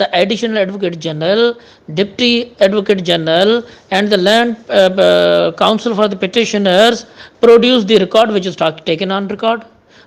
the additional advocate general, deputy advocate general and the land counsel for the petitioners produce the record which is taken on record.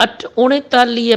39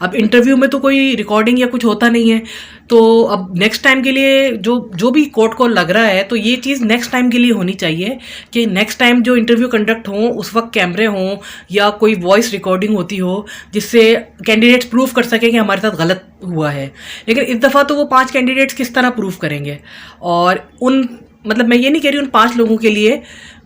اب interview میں تو کوئی recording یا کچھ ہوتا نہیں ہے, تو اب نیکسٹ ٹائم کے لیے جو بھی کورٹ کو لگ رہا ہے تو یہ چیز نیکسٹ ٹائم کے لیے ہونی چاہیے کہ نیکسٹ ٹائم جو انٹرویو کنڈکٹ ہوں اس وقت کیمرے ہوں یا کوئی وائس ریکارڈنگ ہوتی ہو جس سے کینڈیڈیٹس پروف کر سکیں کہ ہمارے ساتھ غلط ہوا ہے. لیکن اس دفعہ تو وہ 5 کینڈیڈیٹس کس طرح پروف کریں گے؟ اور مطلب میں یہ نہیں کہہ رہی ان 5 لوگوں کے لیے,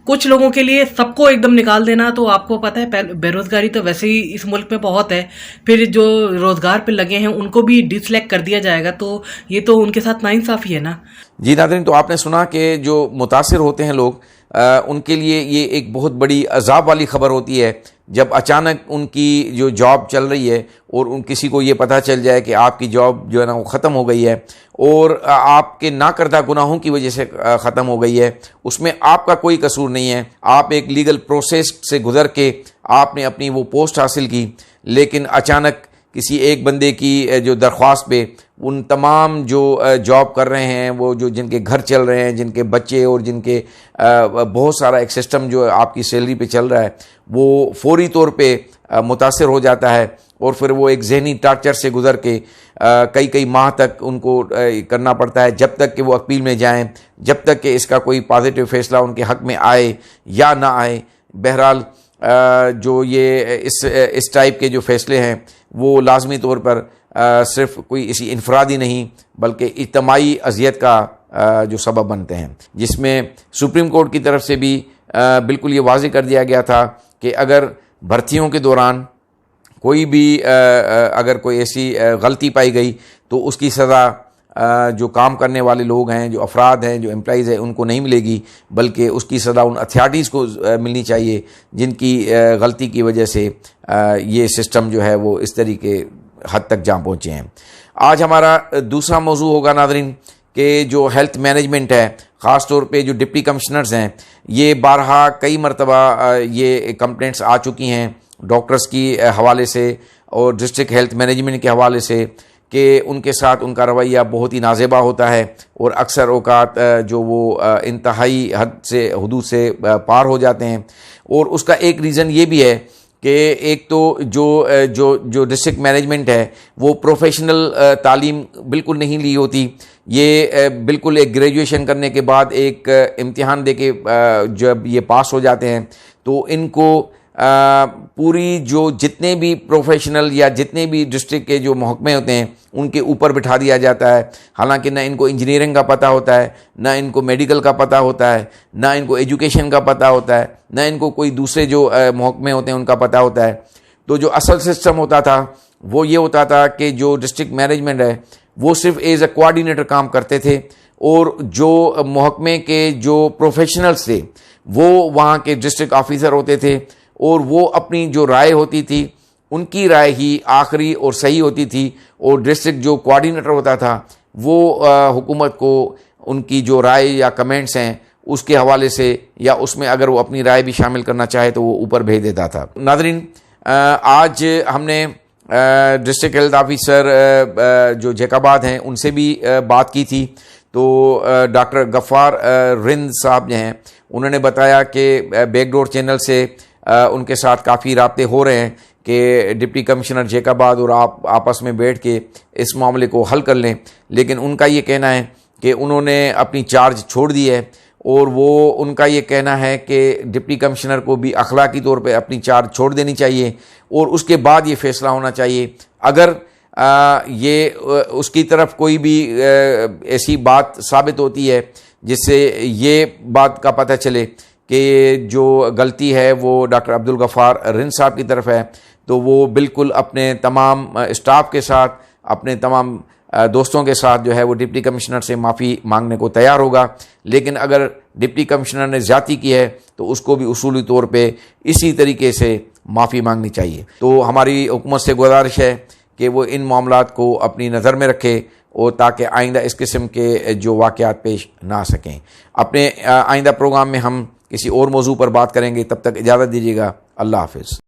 کچھ لوگوں کے لیے سب کو ایک دم نکال دینا, تو آپ کو پتہ ہے بے روزگاری تو ویسے ہی اس ملک میں بہت ہے, پھر جو روزگار پہ لگے ہیں ان کو بھی ڈس سلیکٹ کر دیا جائے گا, تو یہ تو ان کے ساتھ ناانصافی ہے نا. جی ناظرین, تو آپ نے سنا کہ جو متاثر ہوتے ہیں لوگ ان کے لیے یہ ایک بہت بڑی عذاب والی خبر ہوتی ہے جب اچانک ان کی جو جاب چل رہی ہے اور ان کسی کو یہ پتہ چل جائے کہ آپ کی جاب جو ہے نا وہ ختم ہو گئی ہے اور آپ کے نہ کردہ گناہوں کی وجہ سے ختم ہو گئی ہے. اس میں آپ کا کوئی قصور نہیں ہے, آپ ایک لیگل پروسیس سے گزر کے آپ نے اپنی وہ پوسٹ حاصل کی, لیکن اچانک کسی ایک بندے کی جو درخواست پہ ان تمام جو جاب کر رہے ہیں, وہ جو جن کے گھر چل رہے ہیں, جن کے بچے اور جن کے بہت سارا ایک سسٹم جو آپ کی سیلری پہ چل رہا ہے, وہ فوری طور پہ متاثر ہو جاتا ہے اور پھر وہ ایک ذہنی ٹارچر سے گزر کے کئی ماہ تک ان کو کرنا پڑتا ہے جب تک کہ وہ اپیل میں جائیں, جب تک کہ اس کا کوئی پازیٹیو فیصلہ ان کے حق میں آئے یا نہ آئے. بہرحال جو یہ اس ٹائپ کے جو فیصلے ہیں وہ لازمی طور پر صرف کوئی اسی انفرادی نہیں بلکہ اجتماعی اذیت کا جو سبب بنتے ہیں, جس میں سپریم کورٹ کی طرف سے بھی بالکل یہ واضح کر دیا گیا تھا کہ اگر بھرتیوں کے دوران کوئی بھی اگر کوئی ایسی غلطی پائی گئی تو اس کی سزا جو کام کرنے والے لوگ ہیں, جو افراد ہیں, جو امپلائیز ہیں, ان کو نہیں ملے گی, بلکہ اس کی سزا ان اتھارٹیز کو ملنی چاہیے جن کی غلطی کی وجہ سے یہ سسٹم جو ہے وہ اس طریقے حد تک جا پہنچے ہیں. آج ہمارا دوسرا موضوع ہوگا ناظرین کہ جو ہیلتھ مینجمنٹ ہے, خاص طور پہ جو ڈپٹی کمشنرز ہیں, یہ بارہا کئی مرتبہ یہ کمپلینٹس آ چکی ہیں ڈاکٹرز کی حوالے سے اور ڈسٹرکٹ ہیلتھ مینجمنٹ کے حوالے سے کہ ان کے ساتھ ان کا رویہ بہت ہی نازیبا ہوتا ہے اور اکثر اوقات جو وہ انتہائی حدود سے پار ہو جاتے ہیں. اور اس کا ایک ریزن یہ بھی ہے کہ ایک تو جو ڈسٹرکٹ مینجمنٹ ہے وہ پروفیشنل تعلیم بالکل نہیں لی ہوتی. یہ بالکل ایک گریجویشن کرنے کے بعد ایک امتحان دے کے جب یہ پاس ہو جاتے ہیں تو ان کو پوری جو جتنے بھی پروفیشنل یا جتنے بھی ڈسٹرکٹ کے جو محکمے ہوتے ہیں ان کے اوپر بٹھا دیا جاتا ہے, حالانکہ نہ ان کو انجینئرنگ کا پتہ ہوتا ہے, نہ ان کو میڈیکل کا پتہ ہوتا ہے, نہ ان کو ایجوکیشن کا پتہ ہوتا ہے, نہ ان کو کوئی دوسرے جو محکمے ہوتے ہیں ان کا پتہ ہوتا ہے. تو جو اصل سسٹم ہوتا تھا وہ یہ ہوتا تھا کہ جو ڈسٹرکٹ مینجمنٹ ہے وہ صرف ایز اے کوآرڈینیٹر کام کرتے تھے اور جو محکمے کے جو پروفیشنلز تھے وہ وہاں کے ڈسٹرکٹ آفیسر ہوتے تھے اور وہ اپنی جو رائے ہوتی تھی ان کی رائے ہی آخری اور صحیح ہوتی تھی, اور ڈسٹرکٹ جو کوآرڈینیٹر ہوتا تھا وہ حکومت کو ان کی جو رائے یا کمنٹس ہیں اس کے حوالے سے یا اس میں اگر وہ اپنی رائے بھی شامل کرنا چاہے تو وہ اوپر بھیج دیتا تھا. ناظرین, آج ہم نے ڈسٹرکٹ ہیلتھ آفیسر جو جیکاباد ہیں ان سے بھی بات کی تھی, تو ڈاکٹر غفار رند صاحب جو ہیں انہوں نے بتایا کہ بیک ڈور چینل سے ان کے ساتھ کافی رابطے ہو رہے ہیں کہ ڈپٹی کمشنر جیکاباد اور آپ آپس میں بیٹھ کے اس معاملے کو حل کر لیں. لیکن ان کا یہ کہنا ہے کہ انہوں نے اپنی چارج چھوڑ دی ہے اور وہ ان کا یہ کہنا ہے کہ ڈپٹی کمشنر کو بھی اخلاقی طور پہ اپنی چارج چھوڑ دینی چاہیے اور اس کے بعد یہ فیصلہ ہونا چاہیے. اگر یہ اس کی طرف کوئی بھی ایسی بات ثابت ہوتی ہے جس سے یہ بات کا پتہ چلے کہ جو غلطی ہے وہ ڈاکٹر عبدالغفار رند صاحب کی طرف ہے, تو وہ بالکل اپنے تمام اسٹاف کے ساتھ, اپنے تمام دوستوں کے ساتھ جو ہے وہ ڈپٹی کمشنر سے معافی مانگنے کو تیار ہوگا. لیکن اگر ڈپٹی کمشنر نے زیادتی کی ہے تو اس کو بھی اصولی طور پہ اسی طریقے سے معافی مانگنی چاہیے. تو ہماری حکومت سے گزارش ہے کہ وہ ان معاملات کو اپنی نظر میں رکھے اور تاکہ آئندہ اس قسم کے جو واقعات پیش نہ آ سکیں. اپنے آئندہ پروگرام میں ہم کسی اور موضوع پر بات کریں گے, تب تک اجازت دیجیے گا. اللہ حافظ.